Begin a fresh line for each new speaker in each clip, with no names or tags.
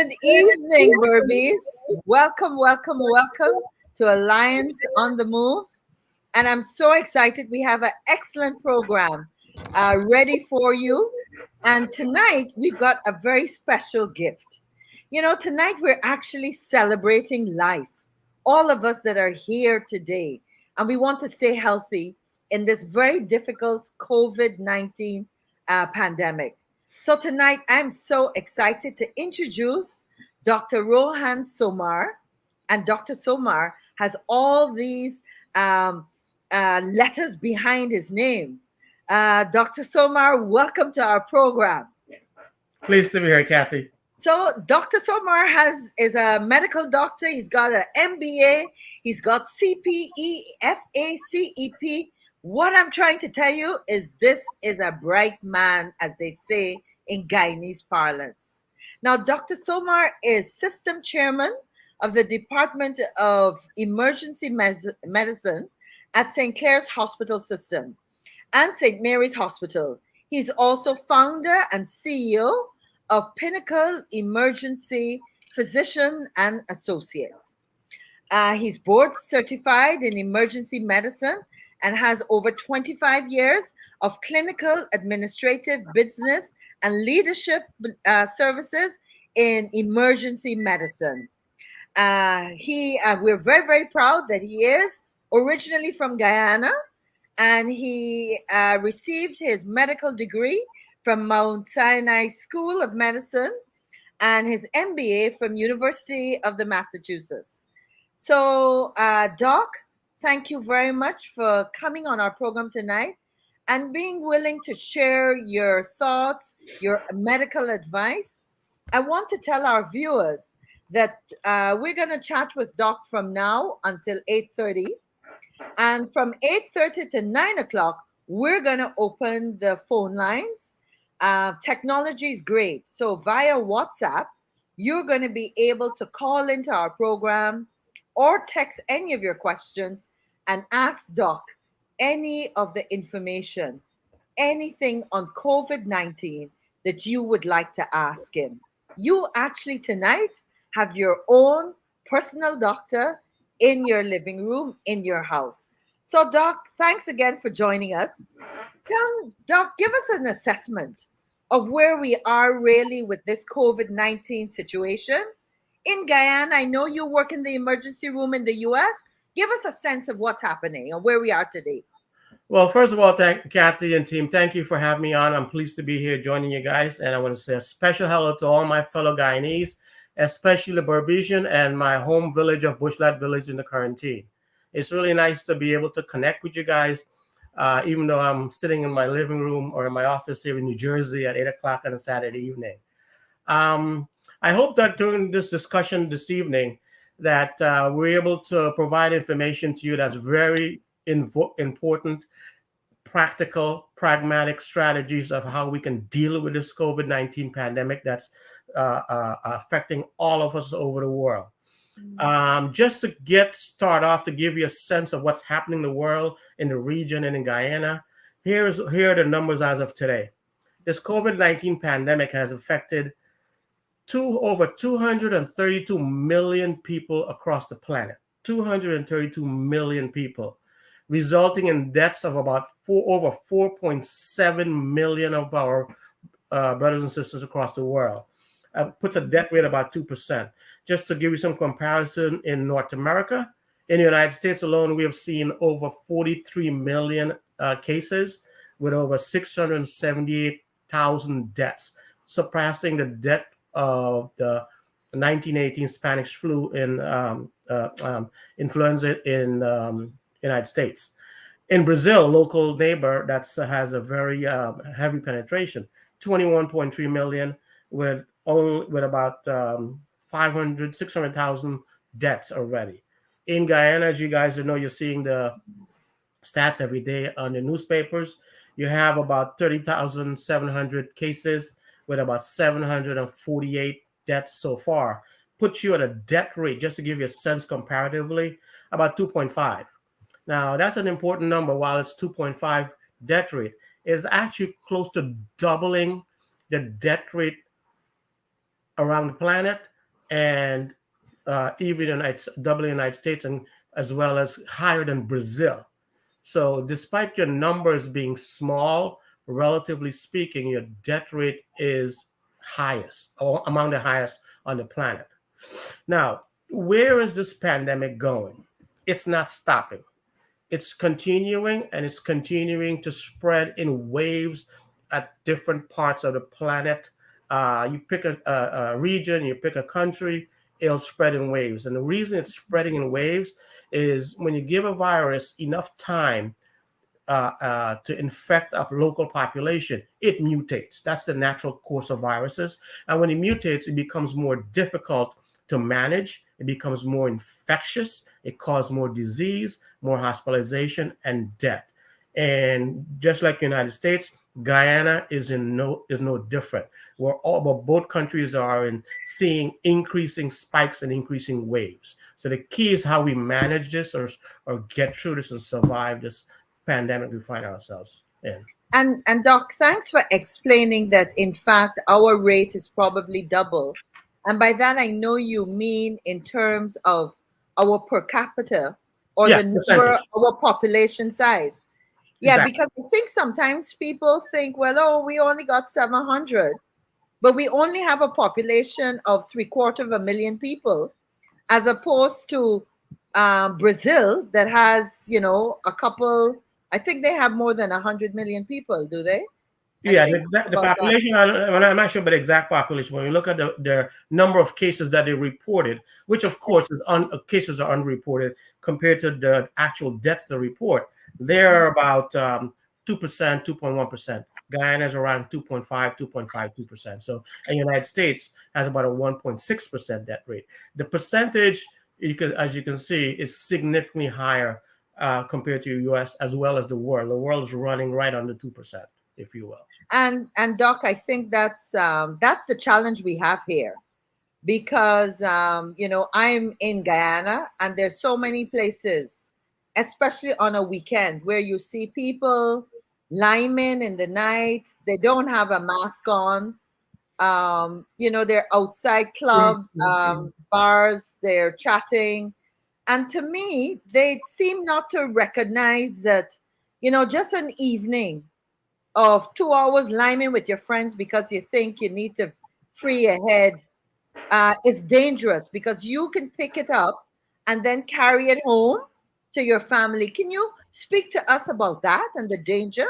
Good evening, Burbies. Welcome, welcome, welcome to Alliance on the Move. And I'm so excited. We have an excellent program ready for you. And tonight, we've got a very special gift. Tonight we're actually celebrating life. All of us that are here today. And we want to stay healthy in this very difficult COVID 19 pandemic. So tonight, I'm so excited to introduce Dr. Rohan Somar. And Dr. Somar has all these um, letters behind his name. Dr. Somar, welcome to our program.
Pleased to be here, Kathy.
So Dr. Somar is a medical doctor. He's got an MBA. He's got CPE, FACEP. What I'm trying to tell you is this is a bright man, as they say in Guyanese parlance. Now, Dr. Somar is system chairman of the Department of Emergency Medicine at St. Clair's Hospital System and St. Mary's Hospital. He's also founder and CEO of Pinnacle Emergency Physician and Associates. He's board certified in emergency medicine and has over 25 years of clinical, administrative, business, and leadership services in emergency medicine. We're very, very proud that he is originally from Guyana, and he received his medical degree from Mount Sinai School of Medicine and his MBA from University of the Massachusetts. So, Doc, thank you very much for coming on our program tonight and being willing to share your thoughts, your medical advice. I want to tell our viewers that we're going to chat with Doc from now until 8:30. And from 8:30 to 9 o'clock, we're going to open the phone lines. Technology is great. So via WhatsApp, you're going to be able to call into our program or text any of your questions and ask Doc any of the information, anything on COVID-19 that you would like to ask him. You actually tonight have your own personal doctor in your living room, in your house. So, Doc, thanks again for joining us. Doc, give us an assessment of where we are really with this COVID-19 situation. In Guyana, I know you work in the emergency room in the US. Give us a sense of what's happening and where we are today.
Well, first of all, thank Kathy and team. Thank you for having me on. I'm pleased to be here joining you guys. And I want to say a special hello to all my fellow Guyanese, especially the Burbesian and my home village of Bushlat Village in the quarantine. It's really nice to be able to connect with you guys, even though I'm sitting in my living room or in my office here in New Jersey at 8 o'clock on a Saturday evening. I hope that during this discussion this evening that we're able to provide information to you that's very important, practical, pragmatic strategies of how we can deal with this COVID-19 pandemic that's affecting all of us over the world. Just to start off, to give you a sense of what's happening in the world, in the region, and in Guyana, here are the numbers as of today. This COVID-19 pandemic has affected over 232 million people across the planet. 232 million people, resulting in deaths of about over 4.7 million of our brothers and sisters across the world. Puts a death rate about 2%. Just to give you some comparison, in North America, in the United States alone, we have seen over 43 million cases with over 678,000 deaths, surpassing the death of the 1918 Spanish flu in influenza in United States. In Brazil, local neighbor that has a very heavy penetration, 21.3 million with about 600,000 deaths already. In Guyana, as you guys know, you're seeing the stats every day on the newspapers. You have about 30,700 cases with about 748 deaths so far. Puts you at a death rate, just to give you a sense comparatively, about 2.5. Now, that's an important number. While it's 2.5 death rate, is actually close to doubling the death rate around the planet and even double the United States, and as well as higher than Brazil. So, despite your numbers being small, relatively speaking, your death rate is highest or among the highest on the planet. Now, where is this pandemic going? It's not stopping. It's continuing, and it's continuing to spread in waves at different parts of the planet. You pick a region, you pick a country, it'll spread in waves. And the reason it's spreading in waves is when you give a virus enough time to infect a local population, it mutates. That's the natural course of viruses. And when it mutates, it becomes more difficult to manage. It becomes more infectious. It causes more disease, more hospitalization, and death. And just like the United States, Guyana is no different. But both countries are in seeing increasing spikes and increasing waves. So the key is how we manage this, or get through this and survive this pandemic we find ourselves in.
And Doc, thanks for explaining that. In fact, our rate is probably double, and by that I know you mean in terms of our per capita, or
Yeah,
the number,
percentage.
our population size. Yeah,
Exactly.
because I think sometimes people think, well, oh, we only got 700, but we only have a population of 750,000 people, as opposed to Brazil that has, a couple. I think they have more than 100 million people. Do they? I
Yeah,
think
the
about that.
population. I'm not sure about the exact population. When you look at the number of cases that they reported, which of course cases are unreported compared to the actual deaths they report, they're about 2%, 2.1%. Guyana is around 2.5, 2.52%. So, and the United States has about a 1.6% death rate. The percentage, as you can see, is significantly higher compared to the U.S. as well as the world. The world is running right under 2%, if you will.
And Doc, I think that's the challenge we have here, because I'm in Guyana, and there's so many places, especially on a weekend, where you see people liming in the night. They don't have a mask on. They're outside club,
Mhm.
bars, they're chatting. And to me, they seem not to recognize that, just an evening of 2 hours liming with your friends because you think you need to free your head is dangerous, because you can pick it up and then carry it home to your family. Can you speak to us about that and the danger?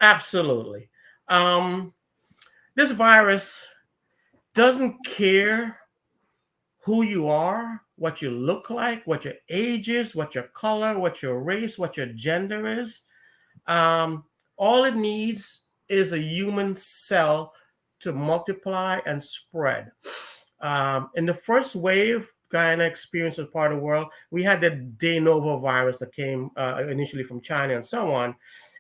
Absolutely. Um, this virus doesn't care who you are, what you look like, what your age is, what your color, what your race, what your gender is. Um, all it needs is a human cell to multiply and spread. In the first wave Guyana experienced as part of the world, we had the de novo virus that came initially from China and so on.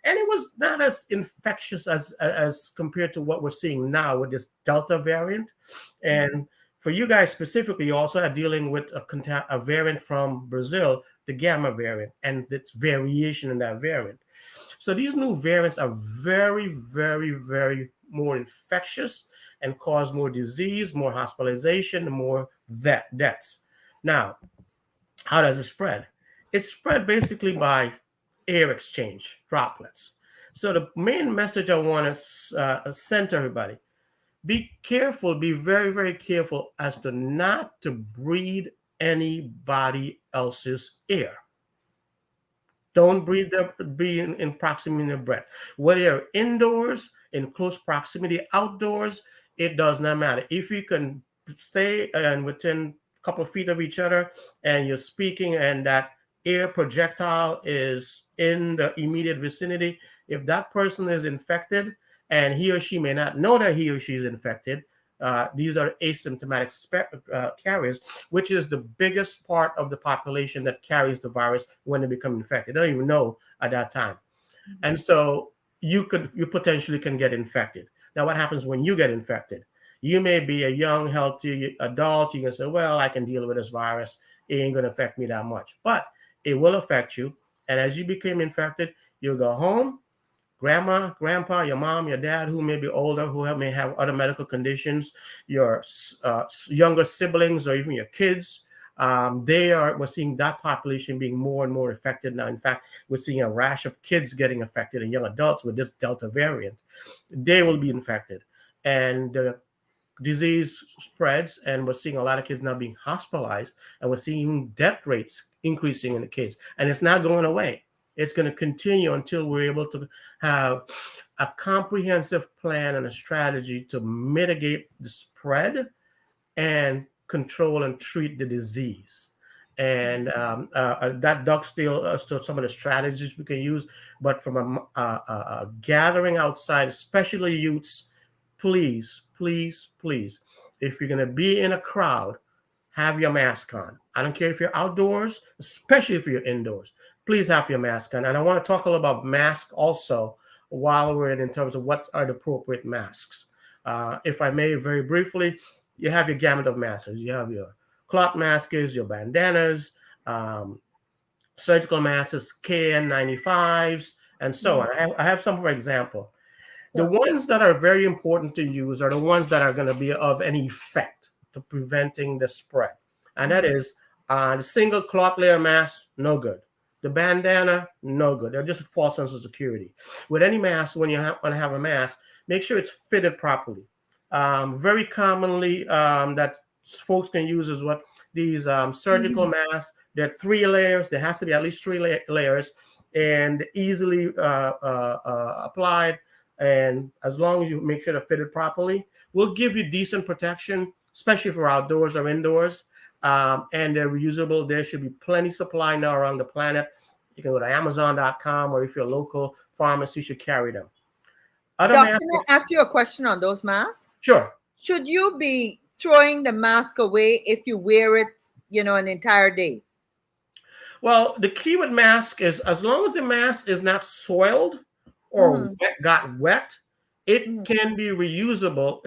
And it was not as infectious as compared to what we're seeing now with this Delta variant. And for you guys specifically, you also are dealing with a variant from Brazil, the Gamma variant, and its variation in that variant. So these new variants are very, very, very more infectious and cause more disease, more hospitalization, and more deaths. Now, how does it spread? It's spread basically by air exchange, droplets. So the main message I want to send to everybody: be careful, be very, very careful as to not to breathe anybody else's air. Don't be in proximity of breath. Whether you're indoors, in close proximity, outdoors, it does not matter. If you can stay and within a couple of feet of each other, and you're speaking, and that air projectile is in the immediate vicinity, if that person is infected and he or she may not know that he or she is infected, these are asymptomatic carriers, which is the biggest part of the population that carries the virus when they become infected. They don't even know at that time. And so you potentially can get infected. Now, what happens when you get infected? You may be a young, healthy adult. You can say, well, I can deal with this virus. It ain't going to affect me that much. But it will affect you. And as you become infected, you'll go home, grandma, grandpa, your mom, your dad, who may be older, may have other medical conditions, your younger siblings, or even your kids. We're seeing that population being more and more affected now. In fact, we're seeing a rash of kids getting affected and young adults with this Delta variant. They will be infected. And the disease spreads, and we're seeing a lot of kids now being hospitalized, and we're seeing death rates increasing in the kids, and it's not going away. It's going to continue until we're able to have a comprehensive plan and a strategy to mitigate the spread and control and treat the disease. And that dovetails us to some of the strategies we can use. But from a gathering outside, especially youths, please, please, please, if you're going to be in a crowd, have your mask on. I don't care if you're outdoors, especially if you're indoors. Please have your mask on. And I want to talk a little about masks also while we're in terms of what are the appropriate masks. If I may, very briefly, you have your gamut of masks. You have your cloth masks, your bandanas, surgical masks, KN95s, and so on. I have some for example. The ones that are very important to use are the ones that are going to be of any effect to preventing the spread. And that is the single cloth layer mask, no good. The bandana, no good. They're just a false sense of security. With any mask, when you want to have a mask, make sure it's fitted properly. Very commonly that folks can use is what these surgical masks. They're 3 layers. There has to be at least 3 layers, and easily applied. And as long as you make sure they're fitted properly, will give you decent protection, especially for outdoors or indoors. And they're reusable. There should be plenty supply now around the planet. You can go to Amazon.com, or if you're a local pharmacy, you should carry them.
Doc, can I ask you a question on those masks?
Sure.
Should you be throwing the mask away if you wear it, an entire day?
Well, the key with mask is as long as the mask is not soiled or got wet, it can be reusable.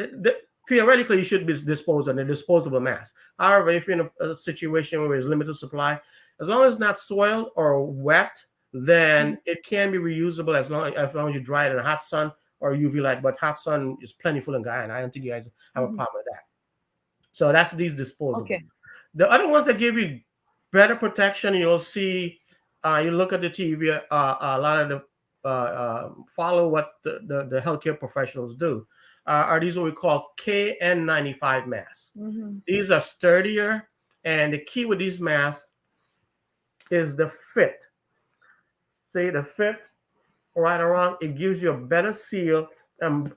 Theoretically, you should be disposed of a disposable mask. However, if you're in a situation where there's limited supply, as long as it's not soiled or wet, then it can be reusable as long as you dry it in the hot sun or UV light. But hot sun is plentiful in Guyana. I don't think you guys have a problem with that. So that's these disposable.
Okay.
The other ones that give you better protection, you'll see, you look at the TV, a lot of the follow what the healthcare professionals do. Are these what we call KN95 masks? These are sturdier, and the key with these masks is the fit. See the fit, right or wrong, it gives you a better seal and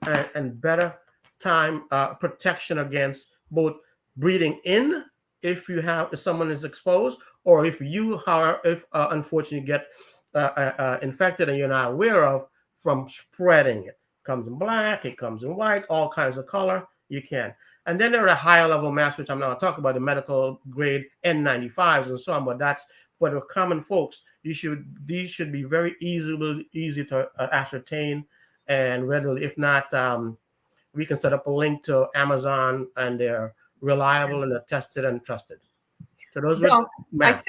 better time protection against both breathing in if someone is exposed, or if unfortunately get infected and you're not aware of, from spreading it. Comes in black, it comes in white, all kinds of color, you can. And then there are higher level masks, which I'm not talking about, the medical grade N95s and so on, but that's for the common folks. These should be very easy to ascertain and readily. If not, we can set up a link to Amazon, and they're reliable and they're tested and trusted. So those
Doc,
masks.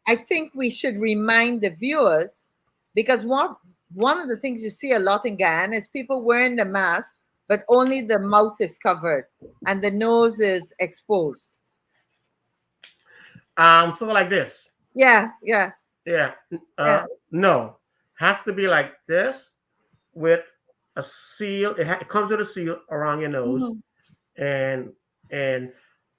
I think we should remind the viewers, because one of the things you see a lot in Guyana is people wearing the mask, but only the mouth is covered and the nose is exposed.
So like this.
Yeah.
No, has to be like this with a seal. It comes with a seal around your nose, and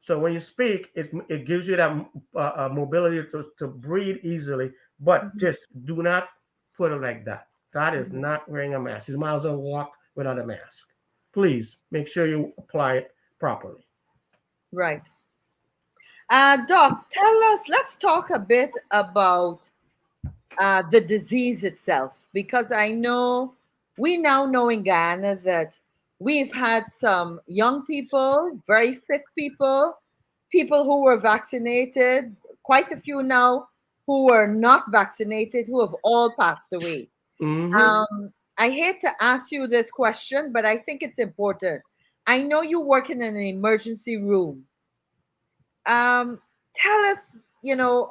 so when you speak, it gives you that mobility to breathe easily. But just do not put it like that. That is not wearing a mask. You might as well walk without a mask. Please make sure you apply it properly.
Right. Doc, let's talk a bit about the disease itself, because we now know in Guyana that we've had some young people, very fit people who were vaccinated, quite a few now who were not vaccinated, who have all passed away. I hate to ask you this question, but I think it's important. I know you work in an emergency room. Tell us,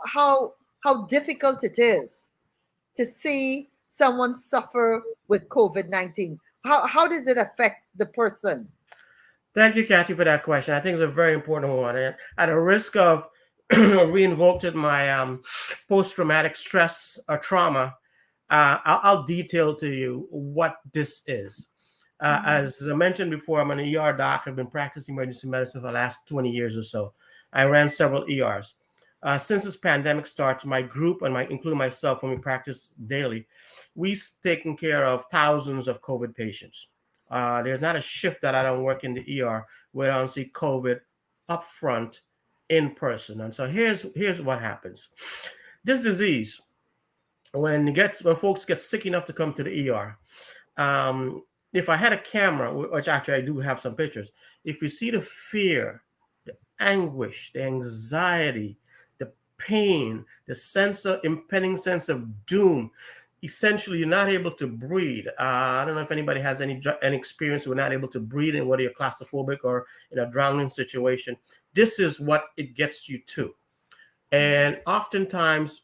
how difficult it is to see someone suffer with COVID-19? How does it affect the person?
Thank you, Kathy, for that question. I think it's a very important one. And at a risk of reinvoking my post-traumatic stress or trauma, I'll detail to you what this is. As I mentioned before, I'm an ER doc. I've been practicing emergency medicine for the last 20 years or so. I ran several ERs. Since this pandemic starts, my group and including myself, when we practice daily, we've taken care of thousands of COVID patients. There's not a shift that I don't work in the ER where I don't see COVID up front in person. And so here's what happens. This disease, when folks get sick enough to come to the ER, if I had a camera, which actually I do have some pictures, if you see the fear, the anguish, the anxiety, the pain, the impending sense of doom, essentially you're not able to breathe. I don't know if anybody has any experience with not able to breathe, and whether you're claustrophobic or in a drowning situation. This is what it gets you to. And oftentimes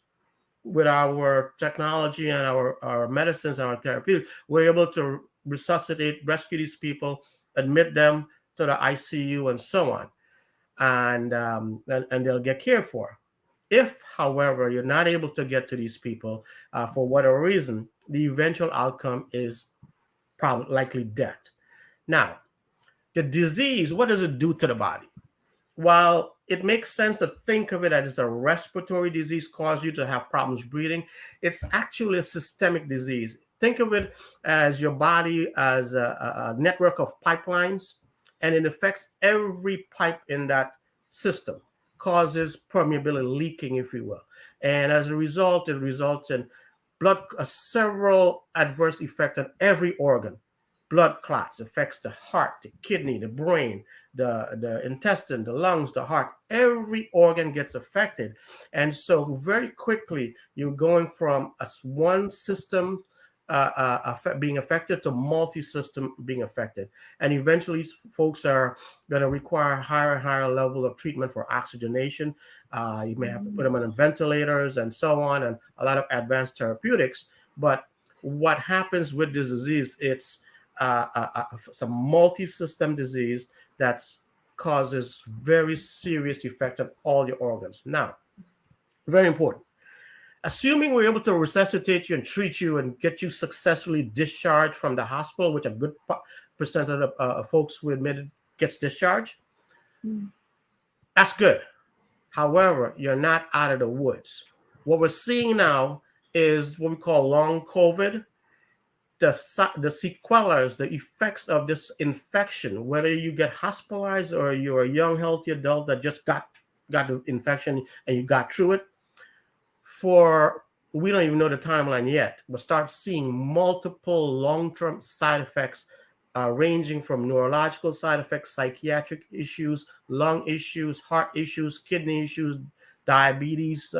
with our technology and our medicines and our therapeutics, we're able to resuscitate, rescue these people, admit them to the ICU and so on. And they'll get cared for. If, however, you're not able to get to these people for whatever reason, the eventual outcome is probably likely death. Now, the disease, what does it do to the body? While it makes sense to think of it as a respiratory disease, cause you to have problems breathing, it's actually a systemic disease. Think of it as your body as a network of pipelines, and it affects every pipe in that system, causes permeability, leaking, if you will. And as a result, it results in several adverse effects on every organ. Blood clots affects the heart, the kidney, the brain, the intestine, the lungs, the heart. Every organ gets affected. And so very quickly, you're going from one system being affected to multi-system being affected. And eventually, folks are going to require higher and higher level of treatment for oxygenation. You may have to put them on ventilators and so on, and a lot of advanced therapeutics. But what happens with this disease, it's a multi-system disease that causes very serious effect on all your organs. Now, very important. Assuming we're able to resuscitate you and treat you and get you successfully discharged from the hospital, which a good percent of the folks who admitted gets discharged, that's good. However, you're not out of the woods. What we're seeing now is what we call long COVID. The sequelae, the effects of this infection, whether you get hospitalized or you're a young, healthy adult that just got the infection and you got through it, we don't even know the timeline yet, but start seeing multiple long-term side effects ranging from neurological side effects, psychiatric issues, lung issues, heart issues, kidney issues, diabetes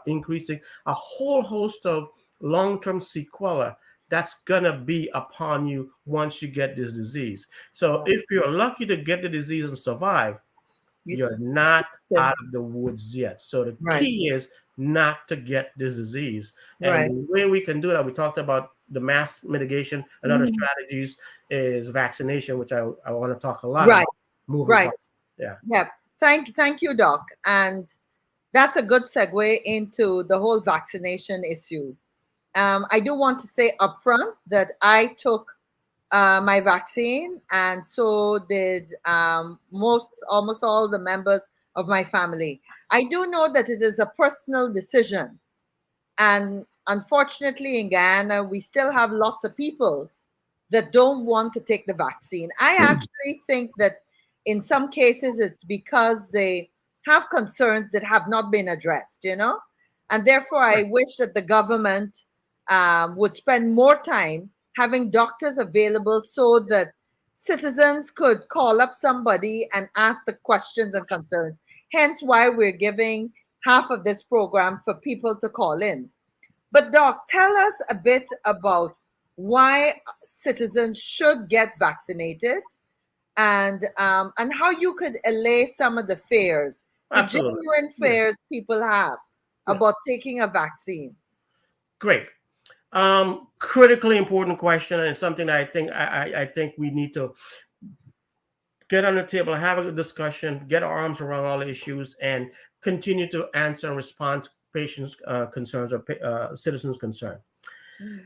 increasing, a whole host of long-term sequelae that's going to be upon you once you get this disease. So if you're lucky to get the disease and survive, you're not out of the woods yet. So the key is not to get this disease. And the way we can do that, we talked about the mass mitigation and other strategies, is vaccination, which I want to talk a lot about. Moving on.
Yeah. Thank you, Doc. And that's a good segue into the whole vaccination issue. I do want to say upfront that I took my vaccine, and so did almost all the members of my family. I do know that it is a personal decision, and unfortunately in Guyana, we still have lots of people that don't want to take the vaccine. I actually think that in some cases it's because they have concerns that have not been addressed, and therefore I wish that the government would spend more time having doctors available so that citizens could call up somebody and ask the questions and concerns. Hence why we're giving half of this program for people to call in. But Doc, tell us a bit about why citizens should get vaccinated, and how you could allay some of the fears, the genuine fears people have about taking a vaccine.
Great. Critically important question, and something that I think we need to get on the table, have a discussion, get our arms around all the issues, and continue to answer and respond to patients' concerns or citizens' concern.
Mm.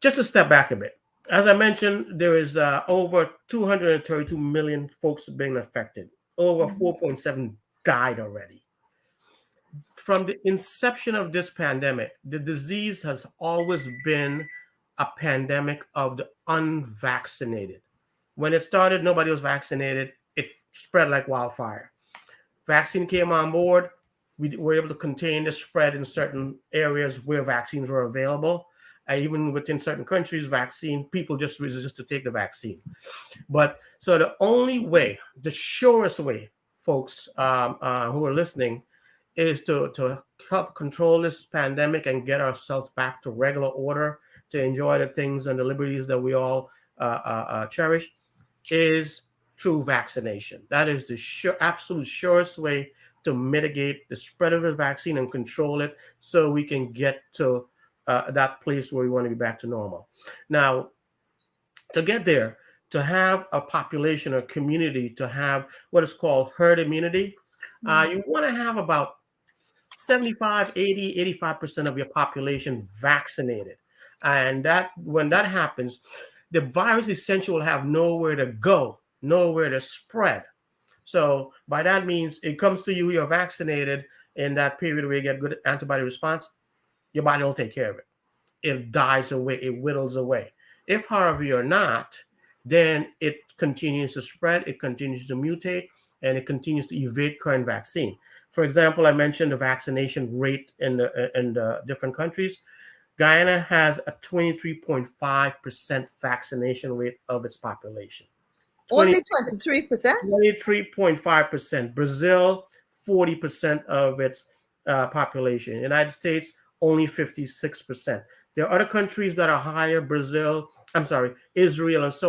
Just to step back a bit, as I mentioned, there is over 232 million folks being affected. Over
Mhm.
4.7 died already. From the inception of this pandemic, the disease has always been a pandemic of the unvaccinated. When it started, nobody was vaccinated. It spread like wildfire. Vaccine came on board. We were able to contain the spread in certain areas where vaccines were available. Even within certain countries, vaccine people just resist to take the vaccine. But so the only way, the surest way, folks who are listening, is to help control this pandemic and get ourselves back to regular order, to enjoy the things and the liberties that we all cherish, is through vaccination. That is the absolute surest way to mitigate the spread of the vaccine and control it, so we can get to that place where we want to be back to normal. Now, to get there, to have a population or community, to have what is called herd immunity,
Mhm.
you want to have about 75, 80, 85% of your population vaccinated. And that when that happens, the virus essentially will have nowhere to go, nowhere to spread. So by that means, it comes to you, you're vaccinated in that period where you get good antibody response, your body will take care of it. It dies away, it whittles away. If, however, you're not, then it continues to spread, it continues to mutate, and it continues to evade current vaccine. For example, I mentioned the vaccination rate in the different countries. Guyana has a 23.5% vaccination rate of its population. 20,
Only 23%?
23.5%. Brazil, 40% of its population. United States, only 56%. There are other countries that are higher, Israel and so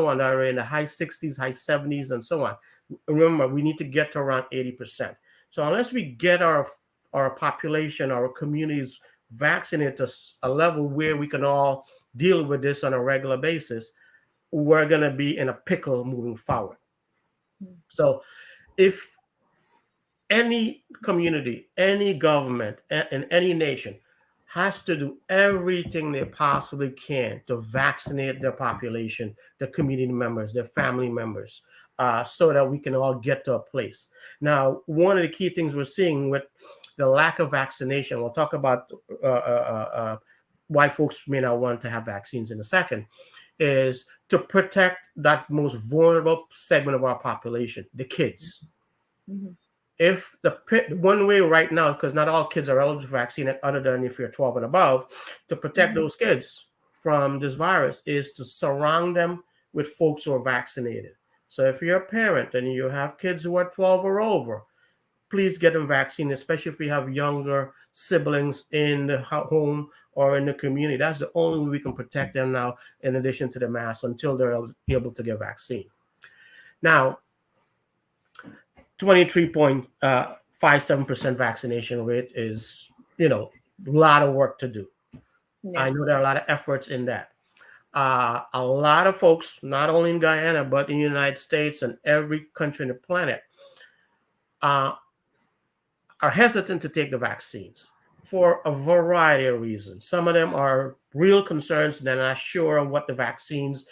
on, that are in the high 60s, high 70s, and so on. Remember, we need to get to around 80%. So unless we get our population, our communities vaccinated to a level where we can all deal with this on a regular basis, we're going to be in a pickle moving forward. So if any community, any government, and any nation has to do everything they possibly can to vaccinate their population, their community members, their family members, so that we can all get to a place. Now, one of the key things we're seeing with the lack of vaccination, we'll talk about why folks may not want to have vaccines in a second, is to protect that most vulnerable segment of our population, the kids.
Mhm.
If the one way right now, because not all kids are eligible for vaccine, other than if you're 12 and above, to protect
Mhm.
those kids from this virus is to surround them with folks who are vaccinated. So if you're a parent and you have kids who are 12 or over, please get them vaccinated, especially if we have younger siblings in the home or in the community. That's the only way we can protect them now, in addition to the mask, until they're able to get vaccine. Now, 23.57% vaccination rate is, a lot of work to do. I
Yeah.
know there are a lot of efforts in that. A lot of folks, not only in Guyana, but in the United States and every country on the planet, uh, are hesitant to take the vaccines for a variety of reasons. Some of them are real concerns. They're not sure of what the vaccines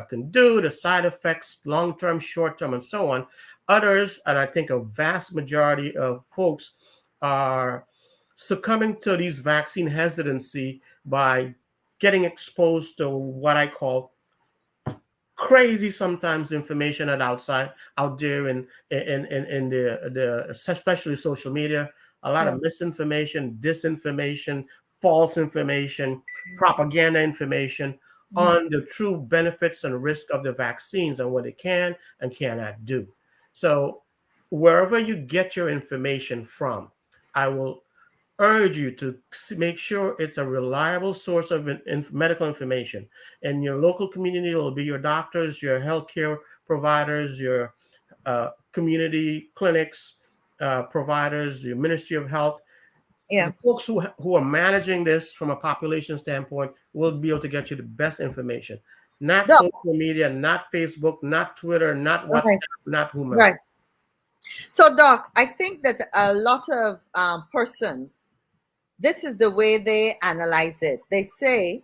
can do, the side effects, long term, short term, and so on. Others, and I think a vast majority of folks, are succumbing to these vaccine hesitancy by getting exposed to what I call crazy sometimes information out there in the especially social media, a lot
Yeah.
of misinformation, disinformation, false information, propaganda information
Mhm.
on the true benefits and risk of the vaccines and what it can and cannot do. So wherever you get your information from, I will urge you to make sure it's a reliable source of medical information. And your local community will be your doctors, your healthcare providers, your community clinics providers, your Ministry of Health.
Yeah.
The folks who are managing this from a population standpoint will be able to get you the best information. Not
Doc,
social media, not Facebook, not Twitter, not
right,
WhatsApp, not whomever.
right. So, Doc, I think that a lot of persons, this is the way they analyze it. They say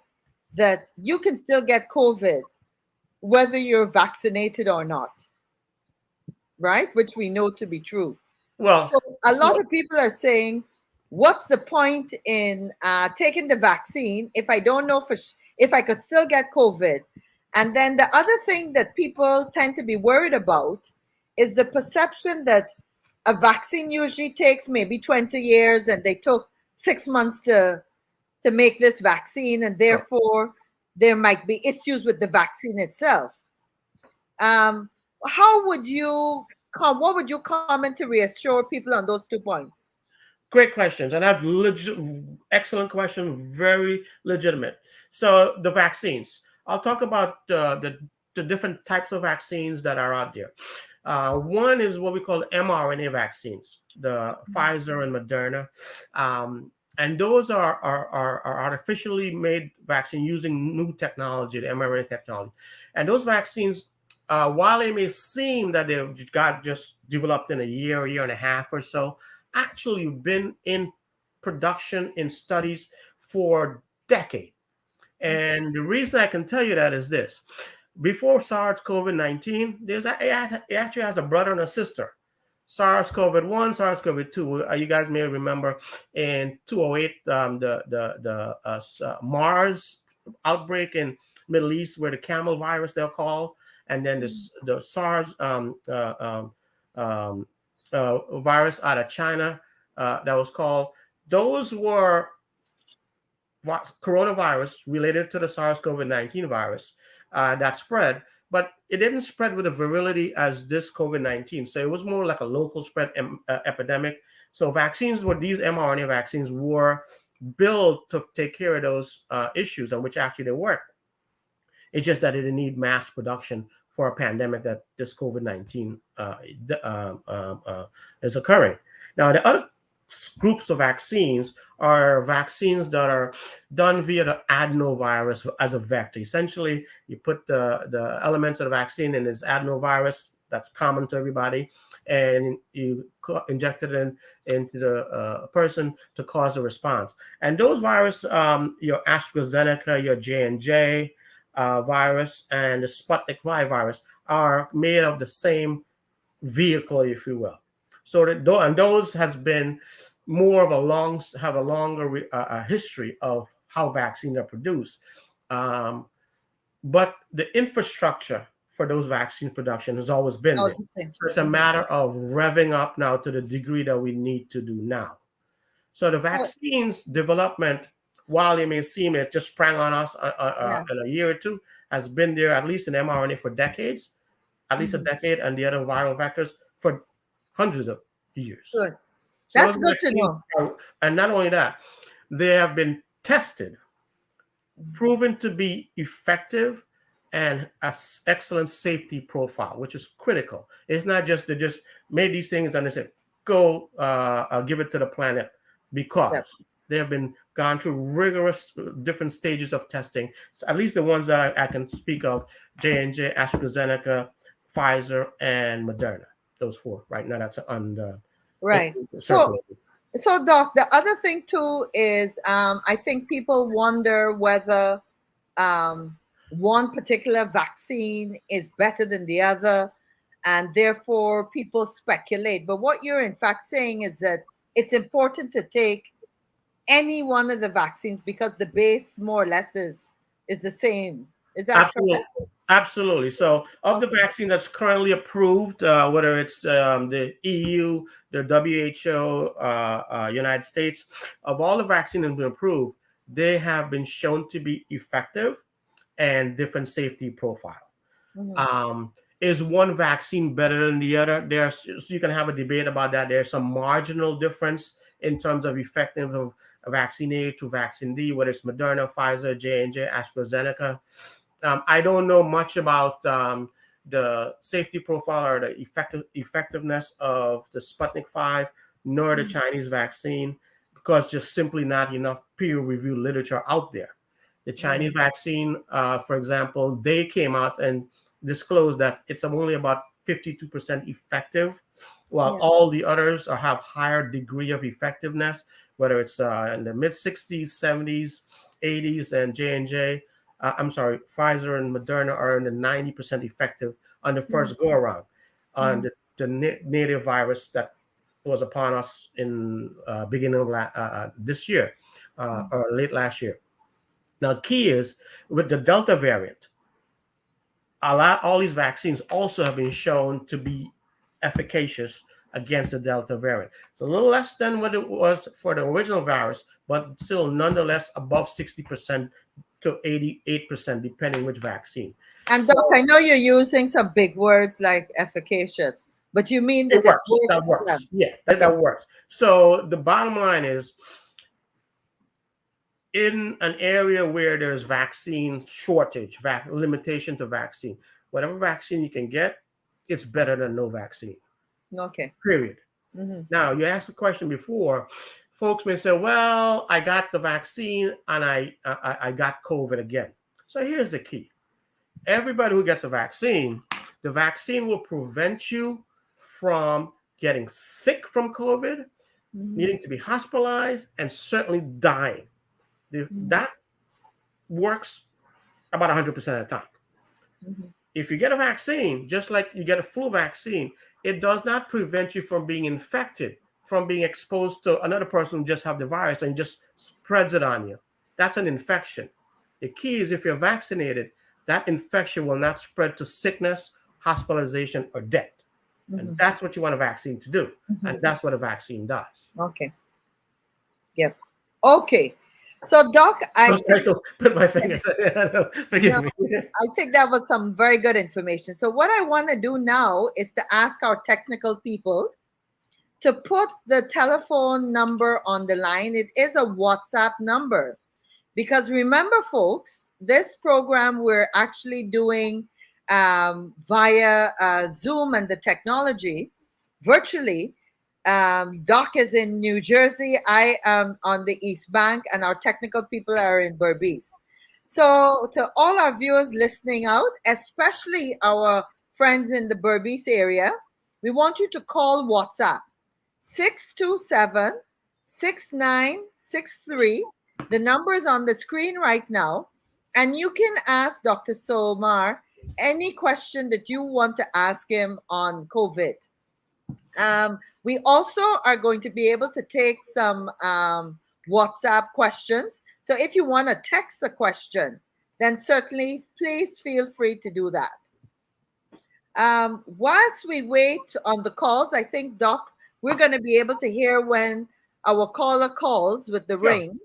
that you can still get COVID whether you're vaccinated or not, right? Which we know to be true.
Well,
So a lot
so
of people are saying, what's the point in taking the vaccine if I don't know if I could still get COVID? And then the other thing that people tend to be worried about is the perception that a vaccine usually takes maybe 20 years and they took 6 months to make this vaccine, and therefore there might be issues with the vaccine itself. Um, how would you what would you comment to reassure people on those 2 points?
great questions, and that's excellent question, very legitimate. So the vaccines, I'll talk about the different types of vaccines that are out there. One is what we call mRNA vaccines, the Pfizer and Moderna. And those are artificially made vaccine using new technology, the mRNA technology. And those vaccines, while it may seem that they've got just developed in a year and a half or so, actually been in production in studies for decades. And the reason I can tell you that is this. Before SARS-CoV-19, it actually has a brother and a sister. SARS-CoV-1, SARS-CoV-2. You guys may remember in 2008, the MERS outbreak in Middle East, where the camel virus they'll call, and then the SARS virus out of China that was called. Those were coronavirus related to the SARS-CoV-19 virus that spread, but it didn't spread with the virility as this COVID-19. So it was more like a local spread epidemic. So vaccines, these mRNA vaccines were built to take care of those issues, and which actually they work. It's just that it didn't need mass production for a pandemic that this COVID-19 is occurring. Now, the other groups of vaccines are vaccines that are done via the adenovirus as a vector. Essentially, you put the elements of the vaccine in this adenovirus that's common to everybody, and you inject it into the person to cause a response. And those viruses, your AstraZeneca, your J&J virus, and the Sputnik V virus are made of the same vehicle, if you will. So and those has been more of a longer history of how vaccines are produced. But the infrastructure for those vaccine production has always been there. So it's a matter of revving up now to the degree that we need to do now. So the vaccines development, while it may seem it just sprang on us in a year or two, has been there at least in mRNA for decades, at least a decade, and the other viral vectors for hundreds of years.
Good.
So
that's good to know.
And not only that, they have been tested, proven to be effective, and an excellent safety profile, which is critical. It's not just they just made these things and they said, go give it to the planet, because they have been gone through rigorous different stages of testing. So at least the ones that I can speak of: J&J, AstraZeneca, Pfizer, and Moderna. Those four right now. That's on the
right. So Doc, the other thing too is I think people wonder whether one particular vaccine is better than the other, and therefore people speculate. But what you're in fact saying is that it's important to take any one of the vaccines because the base more or less is the same. Is that correct?
Absolutely. So of the vaccine that's currently approved, whether it's the EU, the WHO, United States, of all the vaccines that have been approved, they have been shown to be effective and different safety profile. Is one vaccine better than the other? You can have a debate about that. There's some marginal difference in terms of effectiveness of vaccine A to vaccine D, whether it's Moderna, Pfizer, J&J, AstraZeneca. I don't know much about the safety profile or the effectiveness of the Sputnik V, nor the Chinese vaccine, because just simply not enough peer-reviewed literature out there. The Chinese vaccine, for example, they came out and disclosed that it's only about 52% effective, while all the others have higher degree of effectiveness, whether it's in the mid 60s, 70s, 80s, and J&J. I'm sorry, Pfizer and Moderna are in the 90% effective on the first go around on the native virus that was upon us in beginning of this year or late last year. Now, key is with the Delta variant, all these vaccines also have been shown to be efficacious against the Delta variant. It's a little less than what it was for the original virus, but still nonetheless above 60% to 88%, depending which vaccine.
And Doc, I know you're using some big words like efficacious, but you mean that
it works. That works. Yeah, that works. So the bottom line is, in an area where there's vaccine shortage, limitation to vaccine, whatever vaccine you can get, it's better than no vaccine.
Okay.
Period. Now, you asked the question before. Folks may say, well, I got the vaccine and I got COVID again. So here's the key. Everybody who gets a vaccine, the vaccine will prevent you from getting sick from COVID, needing to be hospitalized, and certainly dying. That works about 100% of the time. If you get a vaccine, just like you get a flu vaccine, it does not prevent you from being infected, from being exposed to another person who just have the virus and just spreads it on you. That's an infection. The key is if you're vaccinated, that infection will not spread to sickness, hospitalization, or death. And that's what you want a vaccine to do. And that's what a vaccine does.
Okay. Yep. Okay. So, Doc, I think,
put my fingers. Forgive me.
I think that was some very good information. So what I want to do now is to ask our technical people to put the telephone number on the line. It is a WhatsApp number. Because remember, folks, this program we're actually doing via Zoom and the technology virtually. Doc is in New Jersey. I am on the East Bank, and our technical people are in Berbice. So to all our viewers listening out, especially our friends in the Berbice area, we want you to call WhatsApp 627-6963. The number is on the screen right now, and you can ask Dr. Solmar any question that you want to ask him on COVID. We also are going to be able to take some WhatsApp questions. So if you want to text a question, then certainly please feel free to do that. Whilst we wait on the calls, I think, Doc, we're going to be able to hear when our caller calls with the ring.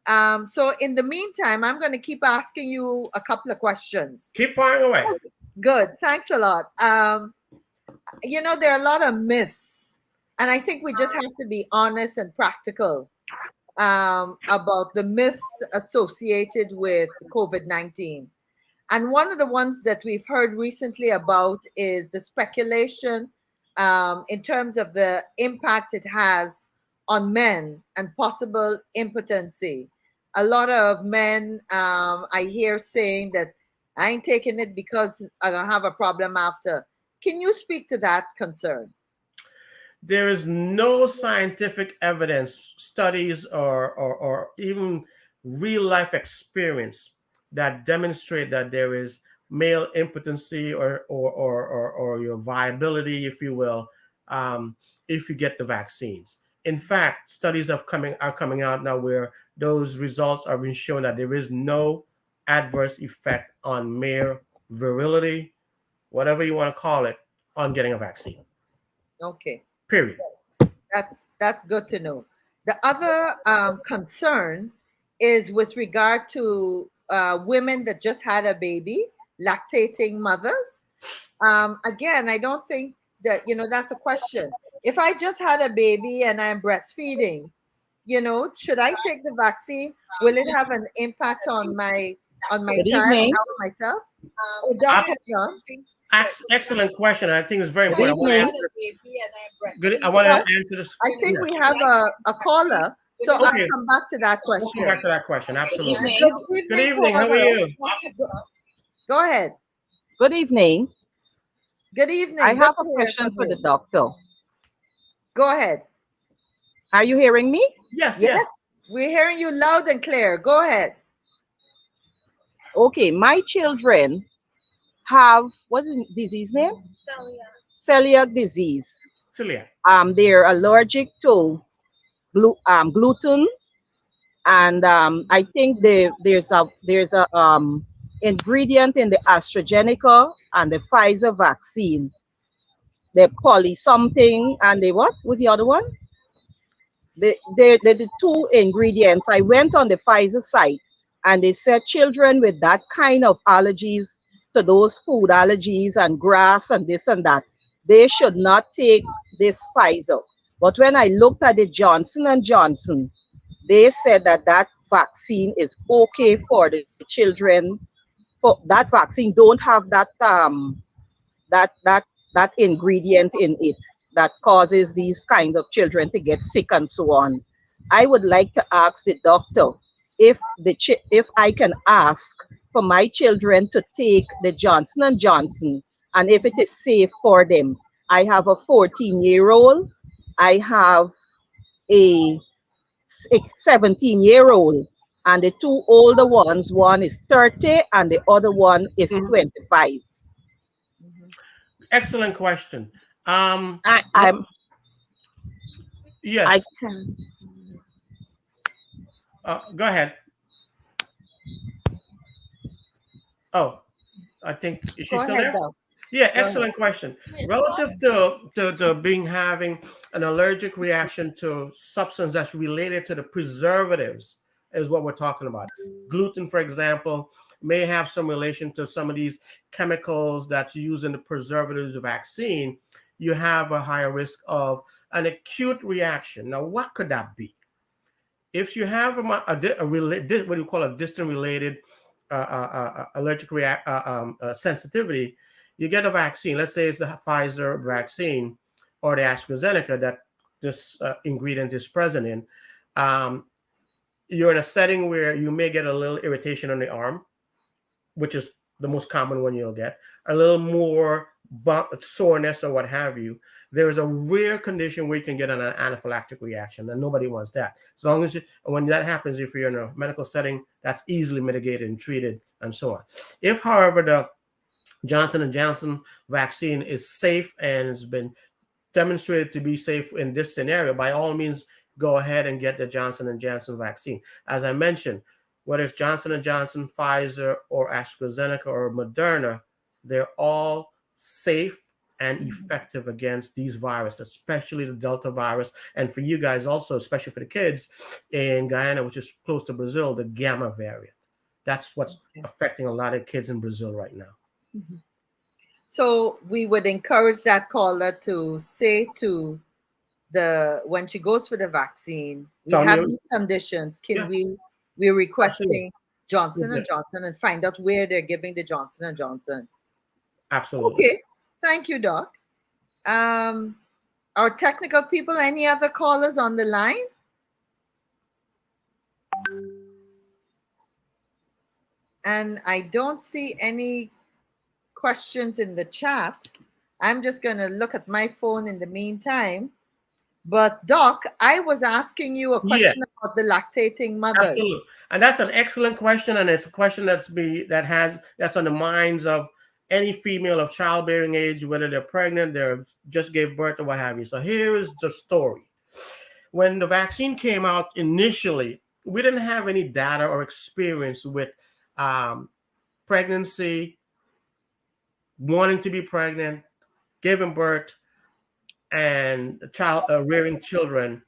So in the meantime, I'm going to keep asking you a couple of questions.
Keep firing away.
Good. Thanks a lot. You know, there are a lot of myths, and I think we just have to be honest and practical about the myths associated with COVID-19. And one of the ones that we've heard recently about is the speculation in terms of the impact it has on men and possible impotency. A lot of men I hear saying that I ain't taking it because I'm going to have a problem after. Can you speak to that concern?
There is no scientific evidence, studies, or even real life experience that demonstrate that there is male impotency or your viability, if you will, if you get the vaccines. In fact, studies are coming out now where those results are being shown that there is no adverse effect on male virility, whatever you want to call it, on getting a vaccine.
Okay.
Period.
That's good to know. The other concern is with regard to women that just had a baby, lactating mothers. Again, I don't think that, you know, that's a question. If I just had a baby and I'm breastfeeding, you know, should I take the vaccine? Will it have an impact on my child and myself? Dr. John?
Excellent question. I think it's very important. I want to answer this.
I think we have a caller. So I'll
Okay,
come back to that
we'll come
question.
back to that question. Absolutely.
Good
Good
evening,
evening. How are
caller.
you?
Go ahead.
Good evening.
Good
I
evening. Good
have a
to hear
question
from
for the
you.
doctor.
Go ahead.
Are you hearing me?
Yes, yes.
Yes, we're hearing you loud and clear. Go ahead.
Okay, my children have what's the disease name? Celiac disease.
Celia.
They're allergic to gluten, and I think there's a ingredient in the AstraZeneca and the Pfizer vaccine. The poly something and the what was the other one? The two ingredients. I went on the Pfizer site and they said children with that kind of allergies to those food allergies and grass and this and that, they should not take this Pfizer. But when I looked at the Johnson and Johnson, they said that that vaccine is okay for the children. For that vaccine, don't have that that ingredient in it that causes these kind of children to get sick and so on. I would like to ask the doctor if I can ask for my children to take the Johnson and Johnson and if it is safe for them. I have a 14-year-old. I have a 17-year-old. And the two older ones, one is 30 and the other one is
Mhm.
25.
Excellent question.
I'm I
Yes.
can.
Go ahead. Oh, I think is she
Go
still
ahead,
there?
Doc.
Yeah,
Go ahead.
excellent question. Relative to being having an allergic reaction to substance that's related to the preservatives is what we're talking about. Gluten, for example, may have some relation to some of these chemicals that's used in the preservatives of vaccine. You have a higher risk of an acute reaction. Now, what could that be? If you have what do you call a distant related allergic sensitivity, you get a vaccine. Let's say it's the Pfizer vaccine or the AstraZeneca that this ingredient is present in. Um, you're in a setting where you may get a little irritation on the arm, which is the most common one you'll get, a little more soreness or what have you. There is a rare condition where you can get an anaphylactic reaction, and nobody wants that. As long as when that happens, if you're in a medical setting, that's easily mitigated and treated, and so on. If, however, the Johnson and Johnson vaccine is safe and has been demonstrated to be safe in this scenario, by all means, go ahead and get the Johnson and Johnson vaccine. As I mentioned, whether it's Johnson and Johnson, Pfizer, or AstraZeneca or Moderna, they're all safe and effective against these viruses, especially the Delta virus. And for you guys also, especially for the kids in Guyana, which is close to Brazil, the Gamma variant. That's what's affecting a lot of kids in Brazil right now.
Mhm. So we would encourage that caller to say to when she goes for the vaccine, we
Tell me,
have these conditions. Can
yeah,
we're
absolutely.
requesting Johnson
Good.
and Johnson and find out where they're giving the Johnson and Johnson.
Absolutely.
Okay. Thank you, Doc. Our technical people, any other callers on the line? And I don't see any questions in the chat. I'm just going to look at my phone in the meantime. But Doc, I was asking you a
Yeah,
question about the lactating mothers.
absolutely. And that's an excellent question, and it's a question that's on the minds of any female of childbearing age, whether they're pregnant, they just gave birth, or what have you. So here is the story. When the vaccine came out initially, we didn't have any data or experience with pregnancy, wanting to be pregnant, giving birth, and child rearing children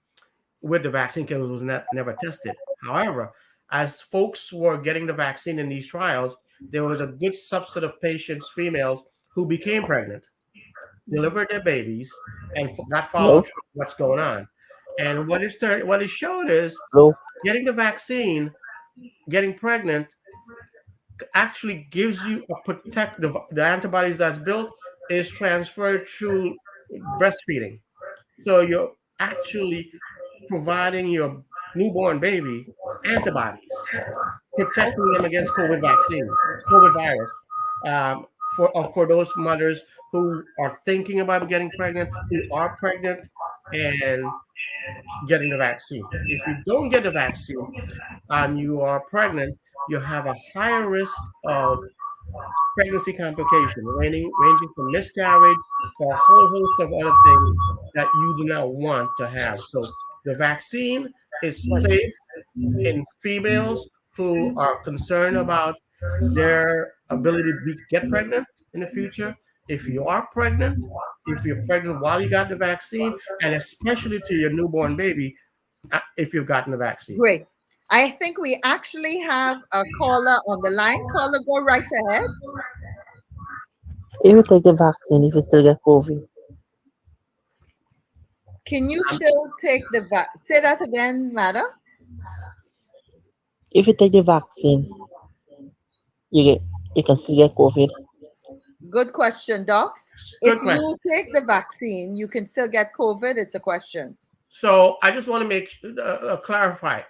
with the vaccine because it was never tested. However, as folks were getting the vaccine in these trials, there was a good subset of patients, females, who became pregnant, delivered their babies, and got followed through what's going on. And what it showed is getting the vaccine, getting pregnant, actually gives you a protective. The antibodies that's built is transferred through breastfeeding. So you're actually providing your newborn baby antibodies, protecting them against COVID virus. For those mothers who are thinking about getting pregnant, who are pregnant, and getting the vaccine. If you don't get the vaccine and you are pregnant, you have a higher risk of pregnancy complication, ranging from miscarriage to a whole host of other things that you do not want to have. So the vaccine is safe in females who are concerned about their ability to get pregnant in the future. If you are pregnant, if you're pregnant while you got the vaccine, and especially to your newborn baby, if you've gotten the vaccine.
Great. I think we actually have a caller on the line. Caller, go right ahead.
If you take the vaccine, if you still get COVID.
Can you still take the say that again, madam?
If you take the vaccine, you can still get COVID.
Good question, Doc.
Good
If
question.
you take the vaccine, you can still get COVID. It's a question.
So I just want to make clarify.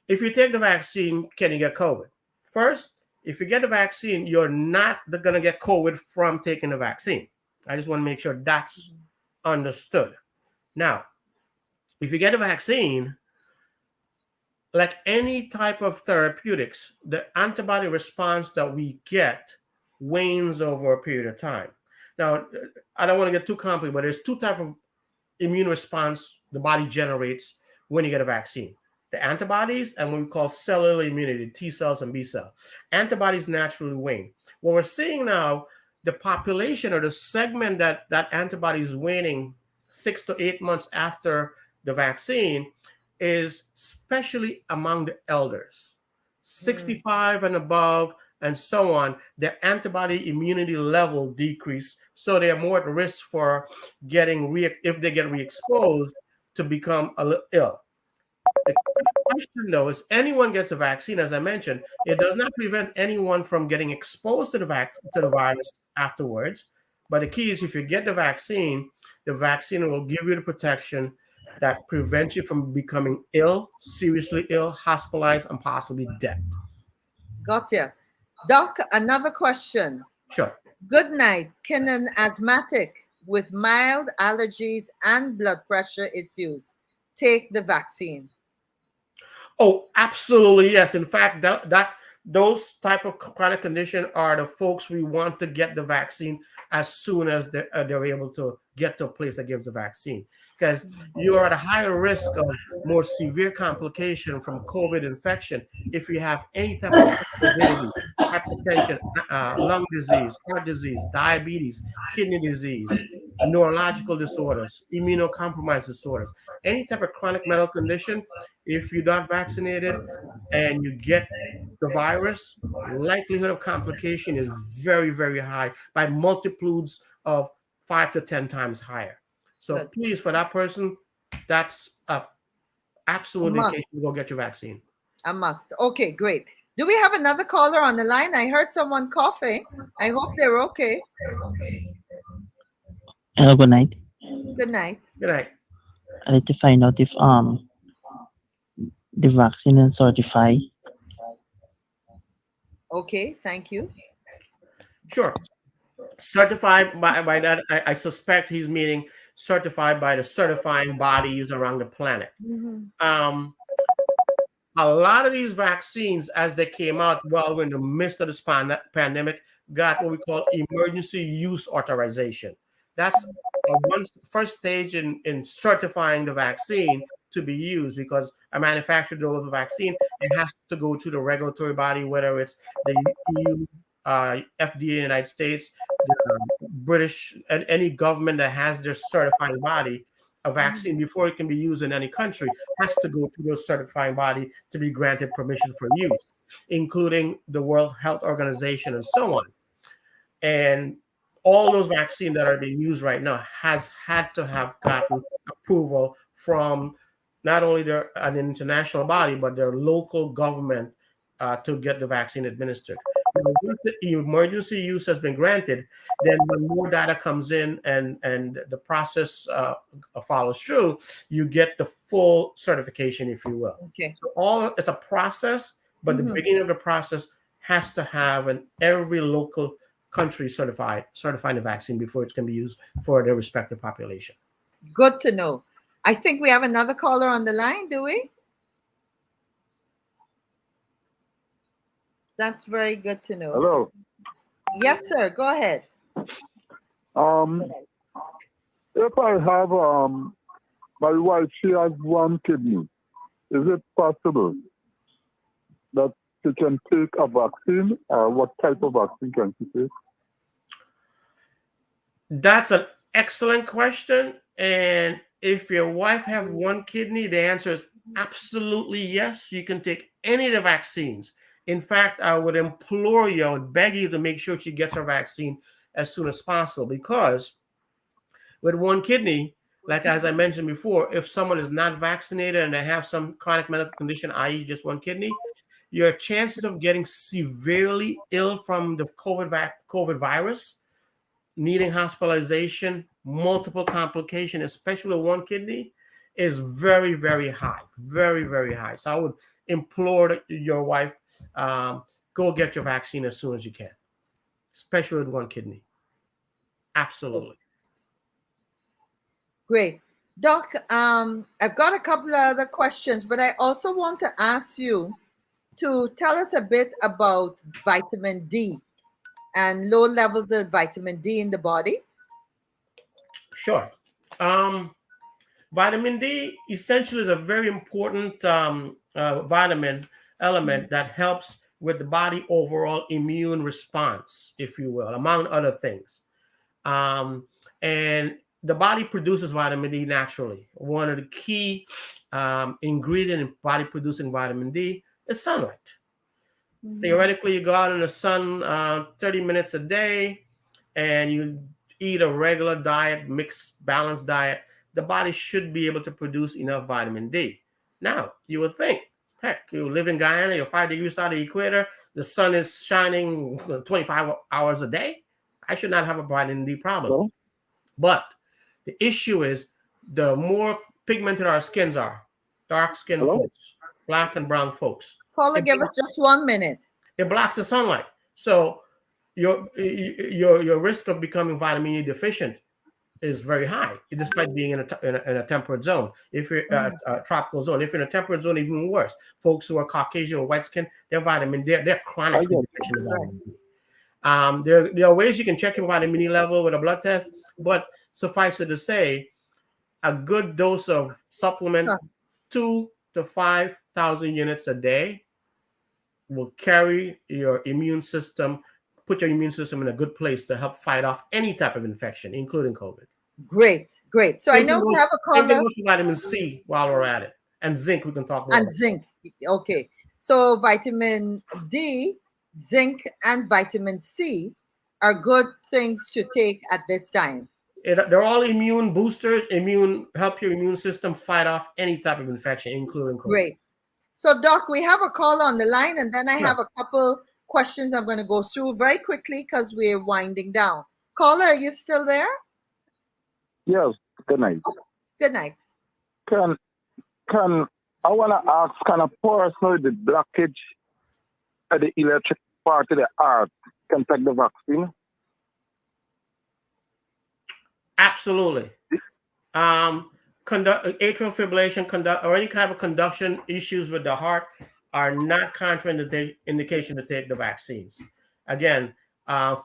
If you take the vaccine, can you get COVID? First, if you get the vaccine, you're not going to get COVID from taking the vaccine. I just want to make sure that's understood. Now, if you get a vaccine, like any type of therapeutics, the antibody response that we get wanes over a period of time. Now, I don't want to get too complicated, but there's two types of immune response the body generates when you get a vaccine. The antibodies and what we call cellular immunity, T cells and B cells. Antibodies naturally wane. What we're seeing now, the population or the segment that antibody is waning 6 to 8 months after the vaccine is especially among the elders, 65 and above, and so on. Their antibody immunity level decrease, so they are more at risk for getting if they get re-exposed to become a little ill. The question, though, is anyone gets a vaccine, as I mentioned, it does not prevent anyone from getting exposed to the virus afterwards. But the key is if you get the vaccine will give you the protection that prevents you from becoming ill, seriously ill, hospitalized, and possibly dead.
Gotcha. Doc, another question.
Sure.
Good night. Can an asthmatic with mild allergies and blood pressure issues take the vaccine?
Oh, absolutely, yes. In fact, those type of chronic condition are the folks we want to get the vaccine as soon as they're able to get to a place that gives the vaccine, because you are at a higher risk of more severe complication from COVID infection if you have any type of comorbidity, hypertension, lung disease, heart disease, diabetes, kidney disease, neurological disorders, immunocompromised disorders, any type of chronic medical condition. If you're not vaccinated and you get the virus, likelihood of complication is very, very high, by multitudes of 5 to 10 times higher. So
Good.
please, for that person, that's absolutely the case to go get your vaccine.
A must. Okay, great. Do we have another caller on the line? I heard someone coughing. I hope they're okay.
Hello, good night.
Good night.
Good night.
I need to find out if the vaccine is certified.
Okay, thank you.
Sure. Certified by that, I suspect he's meaning certified by the certifying bodies around the planet.
Mm-hmm.
A lot of these vaccines, as they came out while we're in the midst of this pandemic, got what we call emergency use authorization. That's one first stage in certifying the vaccine to be used, because a manufacturer delivers the vaccine, it has to go to the regulatory body, whether it's the EU, FDA in the United States, the British, and any government that has their certifying body. A vaccine, before it can be used in any country, has to go to those certifying body to be granted permission for use, including the World Health Organization and so on. And all those vaccines that are being used right now has had to have gotten approval from not only an international body, but their local government to get the vaccine administered. the emergency use has been granted, then when more data comes in and the process follows through, you get the full certification, if you will.
Okay.
So it's a process, but the beginning of the process has to have every local country certifying the vaccine before it can be used for their respective population.
Good to know. I think we have another caller on the line, do we? That's very good to know.
Hello.
Yes, sir. Go ahead.
If I have my wife, she has one kidney. Is it possible that she can take a vaccine? What type of vaccine can she take?
That's an excellent question. And if your wife have one kidney, the answer is absolutely yes. You can take any of the vaccines. In fact, I would implore you, I would beg you to make sure she gets her vaccine as soon as possible, because with one kidney, like as I mentioned before, if someone is not vaccinated and they have some chronic medical condition, i.e. just one kidney, your chances of getting severely ill from the COVID virus, needing hospitalization, multiple complications, especially with one kidney, is very, very high, very, very high. So I would implore your wife, go get your vaccine as soon as you can, especially with one kidney. Absolutely.
Great. Doc, I've got a couple of other questions, but I also want to ask you to tell us a bit about vitamin D and low levels of vitamin D in the body.
Sure. Vitamin D essentially is a very important vitamin element that helps with the body overall immune response, if you will, among other things. And the body produces vitamin D naturally. One of the key ingredients in body producing vitamin D is sunlight. Theoretically, you go out in the sun 30 minutes a day and you eat a regular diet, mixed, balanced diet, the body should be able to produce enough vitamin D. Now, you would think, heck, you live in Guyana, you're 5 degrees out of the equator, the sun is shining 25 hours a day. I should not have a vitamin D problem.
Hello?
But the issue is the more pigmented our skins are, dark-skinned
Hello?
folks, black and brown folks,
Paula, give us just 1 minute.
it blocks the sunlight. So your risk of becoming vitamin E deficient is very high, despite being in a temperate zone. If you're a tropical zone, if you're in a temperate zone, even worse. Folks who are Caucasian or white skin, they're chronically deficient in vitamin D. There are ways you can check your vitamin E level with a blood test, but suffice it to say, a good dose of supplement, 2,000 to 5,000 units a day, will carry your immune system, put your immune system in a good place to help fight off any type of infection, including COVID.
Great. So I know we have a caller.
Vitamin C while we're at it, and zinc. We can talk about.
And zinc. Okay. So vitamin D, zinc, and vitamin C are good things to take at this time.
They're all immune boosters. Help your immune system fight off any type of infection, including COVID.
Great. So, Doc, we have a caller on the line, and then I have a couple questions I'm going to go through very quickly because we're winding down. Caller, are you still there?
Yes. Good night.
Good night.
Can I want to ask, can a person with the blockage at the electric part of the heart can take the vaccine?
Absolutely. Atrial fibrillation, or any kind of conduction issues with the heart are not contraindication to take the vaccines. Again,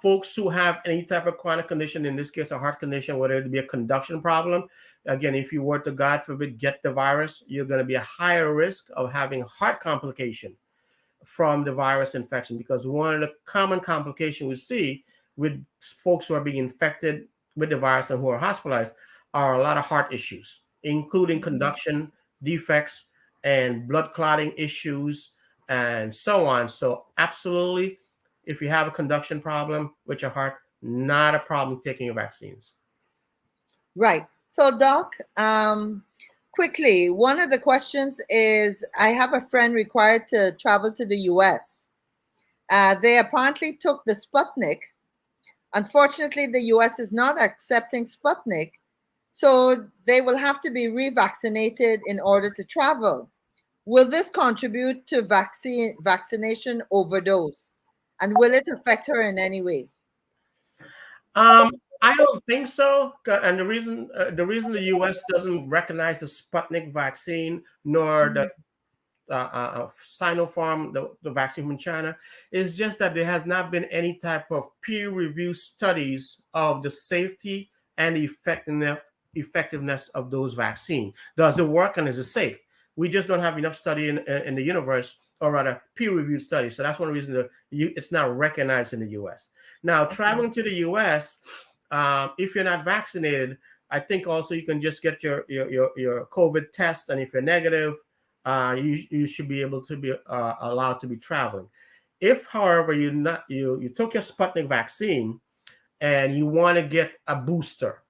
folks who have any type of chronic condition, in this case a heart condition, whether it be a conduction problem, again, if you were to, God forbid, get the virus, you're going to be a higher risk of having heart complication from the virus infection, because one of the common complications we see with folks who are being infected with the virus and who are hospitalized are a lot of heart issues, including conduction defects and blood clotting issues and so on. So absolutely, if you have a conduction problem with your heart, not a problem taking your vaccines.
Right. So, Doc, quickly, one of the questions is, I have a friend required to travel to the U.S. They apparently took the Sputnik. Unfortunately, the US is not accepting Sputnik, so they will have to be revaccinated in order to travel. Will this contribute to vaccination overdose? And will it affect her in any way?
I don't think so. And the reason the U.S. doesn't recognize the Sputnik vaccine nor the Sinopharm, the vaccine from China, is just that there has not been any type of peer-reviewed studies of the safety and the effectiveness of those vaccines. Does it work and is it safe? We just don't have enough study in the universe, or rather peer-reviewed studies. So that's one reason that it's not recognized in the U.S. Now, traveling to the U.S., if you're not vaccinated, I think also you can just get your COVID test, and if you're negative, you should be able to be allowed to be traveling. If, however, you took your Sputnik vaccine and you want to get a booster,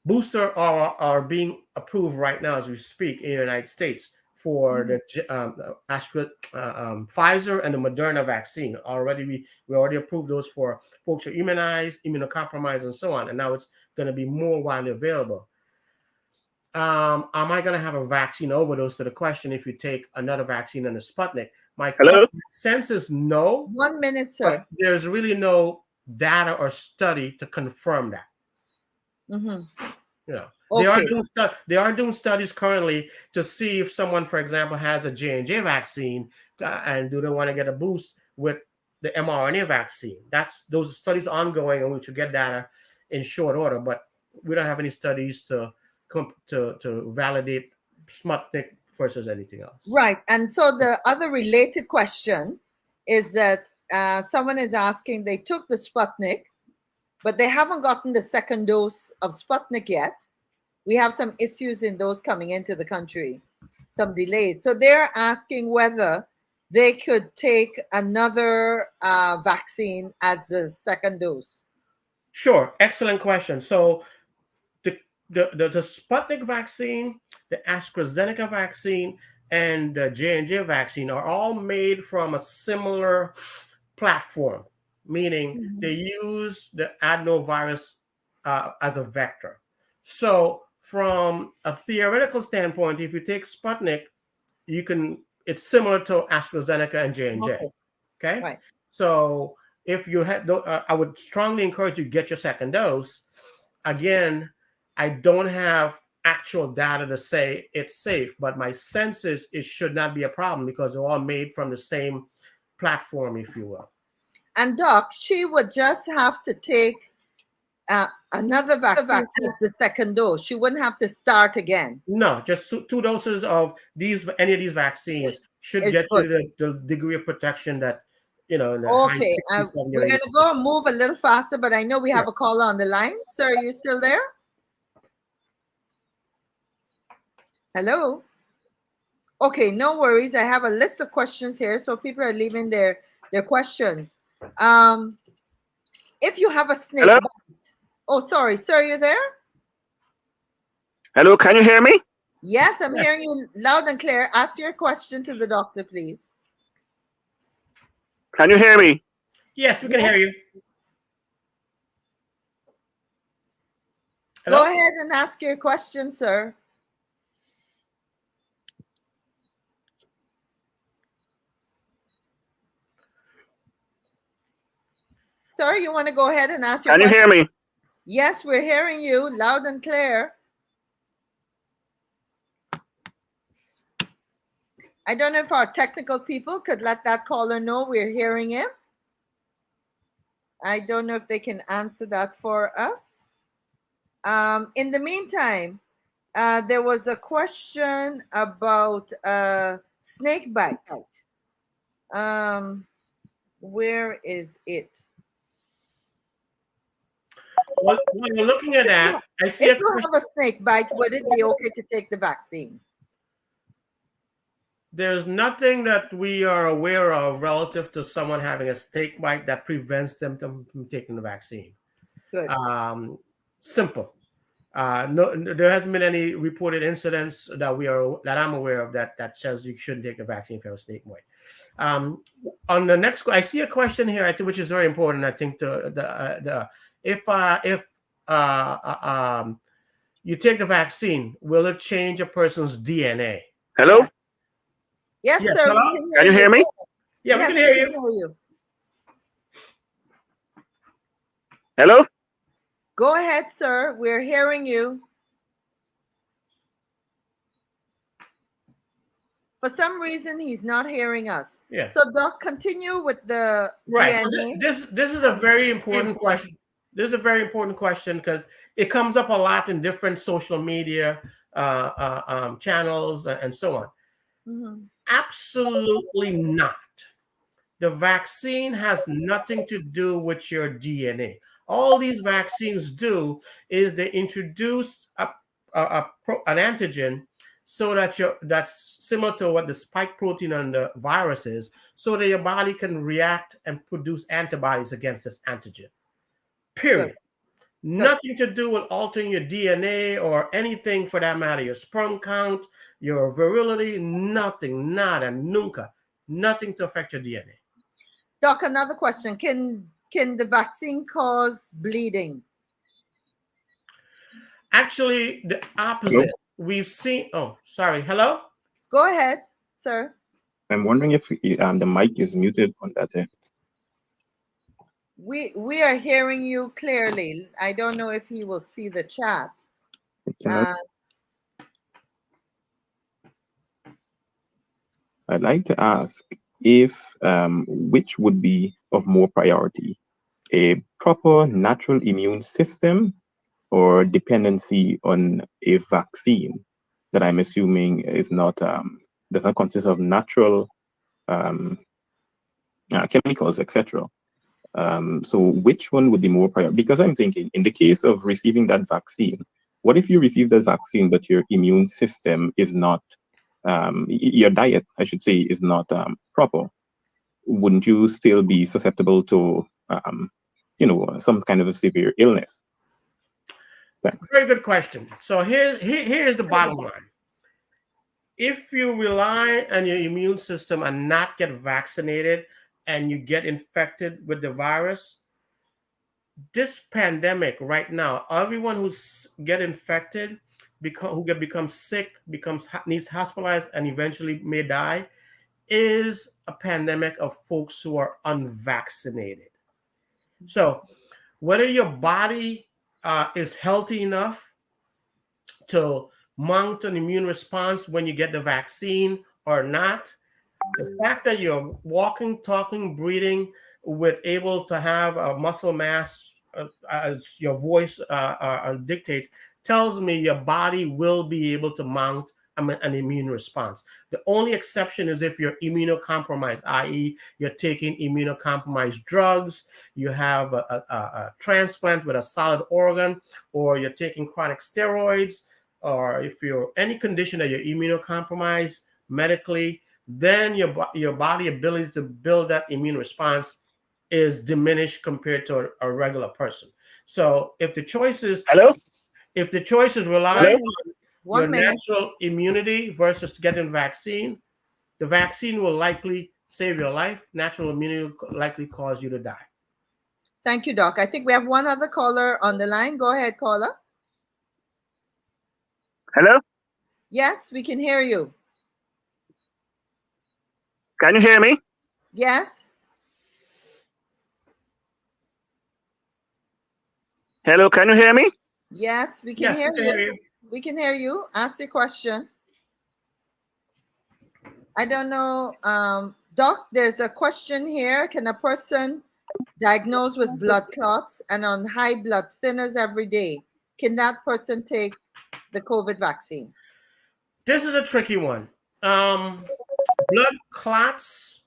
booster are being approved right now as we speak in the United States for the Pfizer and the Moderna vaccine. We already approved those for folks who are immunized, immunocompromised, and so on. And now it's going to be more widely available. Am I going to have a vaccine overdose? To the question, if you take another vaccine than the Sputnik, my sense is no.
1 minute, sir.
But there's really no data or study to confirm that.
Okay.
They are doing studies currently to see if someone, for example, has a J&J vaccine and do they want to get a boost with the mRNA vaccine. Those studies are ongoing, and we should get data in short order. But we don't have any studies to validate Sputnik versus anything else.
Right. And so the other related question is that someone is asking, they took the Sputnik, but they haven't gotten the second dose of Sputnik yet. We have some issues in those coming into the country, some delays. So they're asking whether they could take another vaccine as the second dose.
Sure. Excellent question. So the Sputnik vaccine, the AstraZeneca vaccine, and the J&J vaccine are all made from a similar platform, meaning they use the adenovirus as a vector. So from a theoretical standpoint, if you take Sputnik, it's similar to AstraZeneca and J&J. Okay?
Right.
So if you had, I would strongly encourage you to get your second dose. Again, I don't have actual data to say it's safe, but my sense is it should not be a problem because they're all made from the same platform, if you will.
And Doc, she would just have to take another vaccine as the second dose. She wouldn't have to start again.
No, just two doses of any of these vaccines should get you the degree of protection that,
Okay, we're going to go and move a little faster, but I know we have a caller on the line. Sir, are you still there? Hello? Okay, no worries. I have a list of questions here, so people are leaving their questions. If you have a snake bite, oh, sorry, sir, you there?
Hello, can you hear me?
Yes, I'm hearing you loud and clear. Ask your question to the doctor, please.
Can you hear me?
Yes, we can hear you.
Hello? Go ahead and ask your question, sir. Sir, you want to go ahead and ask your question?
Can you hear me?
Yes, we're hearing you loud and clear. I don't know if our technical people could let that caller know we're hearing him. I don't know if they can answer that for us. In the meantime, there was a question about snake bite. Where is it?
Well, when you're looking at that, I see
if you have a snake bite, would it be okay to take the vaccine?
There's nothing that we are aware of relative to someone having a snake bite that prevents them from taking the vaccine.
Good.
Simple. No, there hasn't been any reported incidents that I'm aware of that says you shouldn't take the vaccine if you have a snake bite. On the next, I see a question here, I think, which is very important. I think if you take the vaccine, will it change a person's DNA?
Hello?
Yes,
Yes,
sir.
hello?
We can
Can you hear me?
Yeah,
yes,
we can hear you.
hear you.
Hello?
Go ahead, sir. We're hearing you. For some reason, he's not hearing us.
Yes.
So, Doc, continue with the
Right. So
DNA.
this is a very important question. This is a very important question because it comes up a lot in different social media channels and so on.
Mhm.
Absolutely not. The vaccine has nothing to do with your DNA. All these vaccines do is they introduce an antigen so that that's similar to what the spike protein on the virus is, so that your body can react and produce antibodies against this antigen. Period. Nothing to do with altering your DNA or anything for that matter, your sperm count, your virility, nothing, nada, nunca, nothing to affect your DNA.
Doc, another question. Can the vaccine cause bleeding?
Actually, the opposite.
Hello?
We've seen. Oh, sorry. Hello?
Go ahead, sir.
I'm wondering if the mic is muted on that end.
We are hearing you clearly. I don't know if he will see the chat.
I'd like to ask if which would be of more priority, a proper natural immune system or dependency on a vaccine that I'm assuming is not does not consist of natural chemicals, etc. So which one would be more priority? Because I'm thinking in the case of receiving that vaccine, what if you receive that vaccine but your immune system is not, your diet, I should say, is not proper? Wouldn't you still be susceptible to, some kind of a severe illness? Thanks.
Very good question. So here's the bottom line. If you rely on your immune system and not get vaccinated and you get infected with the virus, this pandemic right now, everyone who's get infected, who become sick, needs hospitalized and eventually may die, is a pandemic of folks who are unvaccinated. So whether your body is healthy enough to mount an immune response when you get the vaccine or not, the fact that you're walking, talking, breathing, able to have a muscle mass as your voice dictates, tells me your body will be able to mount an immune response. The only exception is if you're immunocompromised, i.e. you're taking immunocompromised drugs, you have a transplant with a solid organ, or you're taking chronic steroids, or if you're any condition that you're immunocompromised medically, then your body ability to build that immune response is diminished compared to a regular person. So if the choice is rely on your natural immunity versus getting vaccine, the vaccine will likely save your life. Natural immunity will likely cause you to die.
Thank you, Doc. I think we have one other caller on the line. Go ahead, caller.
Hello?
Yes, we can hear you.
Can you hear me?
Yes.
Hello, can you hear me?
Yes, we can hear
hear you.
We can hear you. Ask your question. I don't know. Doc, there's a question here. Can a person diagnosed with blood clots and on high blood thinners every day, can that person take the COVID vaccine?
This is a tricky one. Blood clots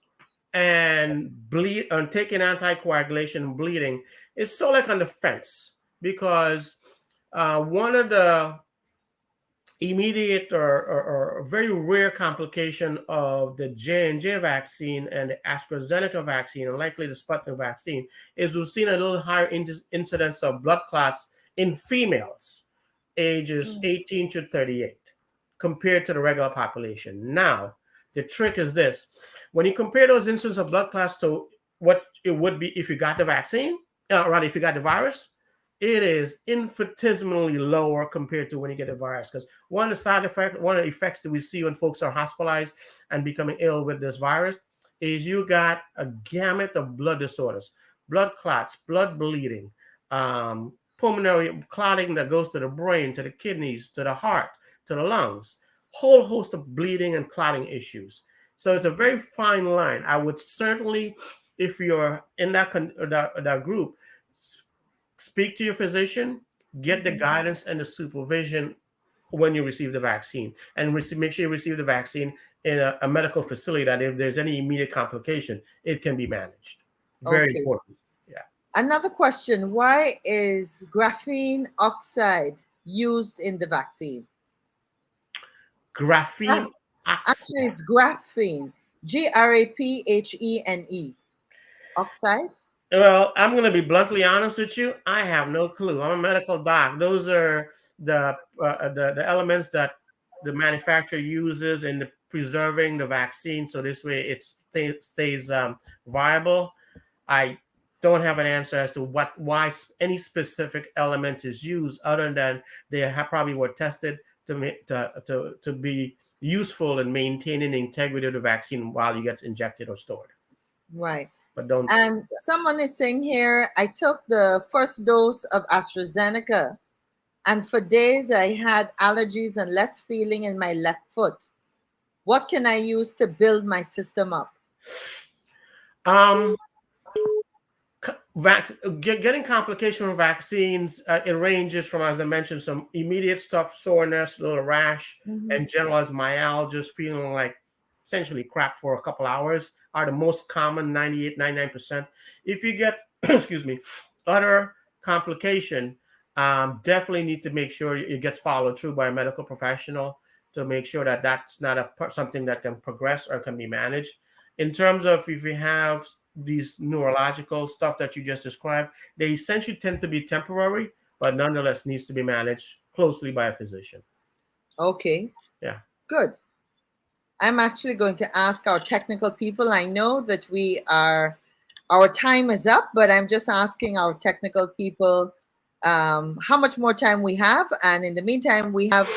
and taking anticoagulation and bleeding is so like on the fence, because one of the immediate or very rare complication of the J&J vaccine and the AstraZeneca vaccine, and likely the Sputnik vaccine, is we've seen a little higher incidence of blood clots in females ages 18 to 38 compared to the regular population. Now, The trick is this: when you compare those instances of blood clots to what it would be if you got the vaccine, if you got the virus, it is infinitesimally lower compared to when you get the virus. Because one of the effects that we see when folks are hospitalized and becoming ill with this virus is you got a gamut of blood disorders, blood clots, blood bleeding, pulmonary clotting that goes to the brain, to the kidneys, to the heart, to the lungs, whole host of bleeding and clotting issues. So it's a very fine line. I would certainly, if you're in that group, speak to your physician, get the guidance and the supervision when you receive the vaccine, and make sure you receive the vaccine in a medical facility that if there's any immediate complication, it can be managed. Very important. Yeah.
Another question: why is graphene oxide used in the vaccine?
Graphene oxide.
Actually, it's graphene. Graphene. Oxide?
Well, I'm going to be bluntly honest with you. I have no clue. I'm a medical doc. Those are the elements that the manufacturer uses in preserving the vaccine, so this way it stays viable. I don't have an answer as to why any specific element is used, other than they probably were tested to be useful in maintaining the integrity of the vaccine while you get injected or stored.
Right.
But don't.
And someone is saying here, I took the first dose of AstraZeneca, and for days I had allergies and less feeling in my left foot. What can I use to build my system up?
Getting complication from vaccines, it ranges from, as I mentioned, some immediate stuff, soreness, a little rash, and generalized myalgia, feeling like essentially crap for a couple hours, are the most common, 99%. If you get, other complication, definitely need to make sure it gets followed through by a medical professional to make sure that that's not something that can progress or can be managed. In terms of if you have these neurological stuff that you just described, they essentially tend to be temporary, but nonetheless needs to be managed closely by a physician.
Okay.
Yeah.
Good. I'm actually going to ask our technical people. I know that our time is up, but I'm just asking our technical people how much more time we have. And in the meantime, we have...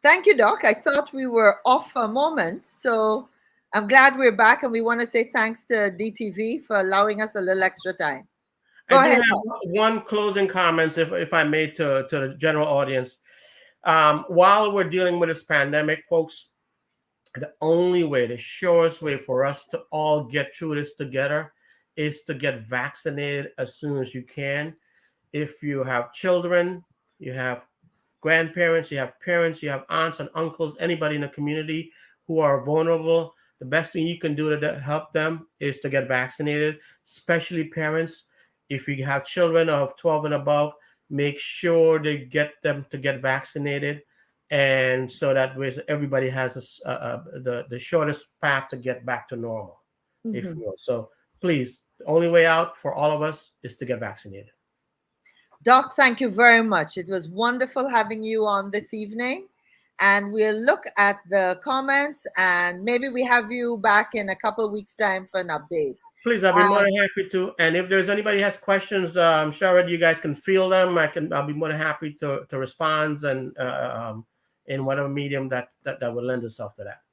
Thank you, Doc. I thought we were off a moment, so I'm glad we're back, and we want to say thanks to DTV for allowing us a little extra time. Go ahead.
I do have one closing comments, if I may, to the general audience. While we're dealing with this pandemic, folks, the only way, the surest way for us to all get through this together is to get vaccinated as soon as you can. If you have children, you have grandparents, you have parents, you have aunts and uncles, anybody in the community who are vulnerable, the best thing you can do to help them is to get vaccinated, especially parents. If you have children of 12 and above, make sure they get them to get vaccinated, and so that way everybody has the shortest path to get back to normal, if you will. So please, the only way out for all of us is to get vaccinated.
Doc, thank you very much. It was wonderful having you on this evening. And we'll look at the comments, and maybe we have you back in a couple of weeks' time for an update.
Please, I'll be more than happy to. And if there's anybody who has questions, I'm sure you guys can field them. I'll be more than happy to respond, and in whatever medium that will lend itself to that.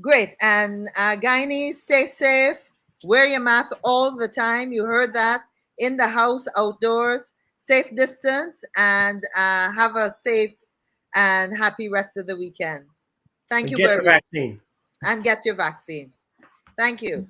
Great. And Guyanese, stay safe. Wear your mask all the time. You heard that. In the house, outdoors. Safe distance, and have a safe and happy rest of the weekend. Thank you very much.
Get your vaccine.
And get your vaccine. Thank you.